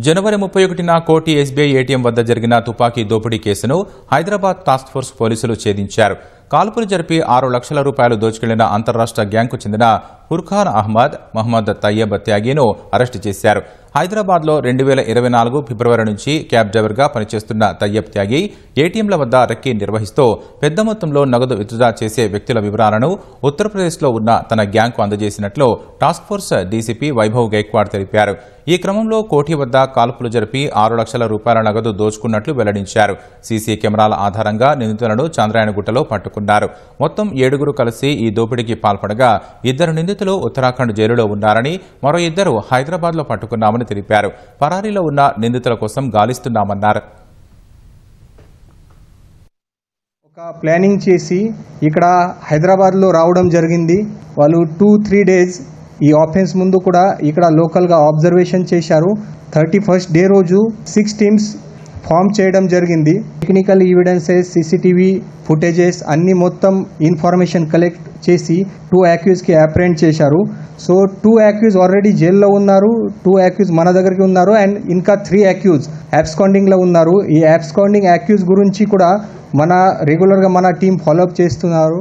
జనవరి 31న కోటి SBI ATM వద్ద జరిగిన తుపాకీ దోపిడీ కేసును హైదరాబాద్ టాస్క్ ఫోర్స్ పోలీసులు ఛేదించారు. కాల్పులు జరిపి 6 లక్షల రూపాయలు దోచుకెళ్లిన అంతర్రాష్ట్ర గ్యాంగ్కు చెందిన ఫుర్ఖాన్ అహ్మద్, మహ్మద్ తయ్యబ్ త్యాగీను అరెస్టు చేశారు. హైదరాబాద్లో 2024 ఫిబ్రవరి నుంచి క్యాబ్ డ్రైవర్గా పనిచేస్తున్న తయ్యబ్ త్యాగి ఏటీఎంల వద్ద రెక్కీ నిర్వహిస్తూ పెద్ద మొత్తంలో నగదు విత్డ్రా చేసే వ్యక్తుల వివరాలను ఉత్తరప్రదేశ్లో ఉన్న తన గ్యాంగ్కు అందజేసినట్లు task force DCP Vaibhav Gaikwad తెలిపారు. ఈ క్రమంలో కోఠి వద్ద కాల్పులు జరిపి 6 లక్షల రూపాయల నగదు దోచుకున్నట్లు వెల్లడించారు. సీసీ కెమెరాల ఆధారంగా నిందితులను చాంద్రాయణగుట్టలో పట్టుకున్నారు. మొత్తం 7 కలిసి ఈ దోపిడీకి పాల్పడగా 2 నిందితులు ఉత్తరాఖండ్ జైలులో ఉన్నారని, మరో 2 హైదరాబాద్లో పట్టుకున్నామని తెలిపారు. పరారీలో ఉన్న నిందితుల కోసం గాలిస్తున్నామన్నారు. ఒక ప్లానింగ్ చేసి ఇక్కడ హైదరాబాద్లో రావడం జరిగింది. వాళ్ళు 2-3 డేస్ ఈ ఆఫెన్స్ ముందు కూడా ఇక్కడ లోకల్గా అబ్జర్వేషన్ చేశారు. 31st డే రోజు 6 టీమ్స్ ఫామ్ చేయడం జరిగింది. టెక్నికల్ ఎవిడెన్సెస్, సీసీటీవీ ఫుటేజెస్ అన్ని మొత్తం ఇన్ఫర్మేషన్ కలెక్ట్ చేసి 2 అక్యూజ్కి అప్రెంట్ చేశారు. సో 2 అక్యూజ్ ఆల్రెడీ జైల్లో ఉన్నారు, 2 అక్యూజ్ మన దగ్గరికి ఉన్నారు అండ్ ఇంకా 3 అక్యూజ్ అబ్స్కాండింగ్లో ఉన్నారు. ఈ అబ్స్కాండింగ్ అక్యూజ్ గురించి కూడా రెగ్యులర్గా మన టీం ఫాలోఅప్ చేస్తున్నారు.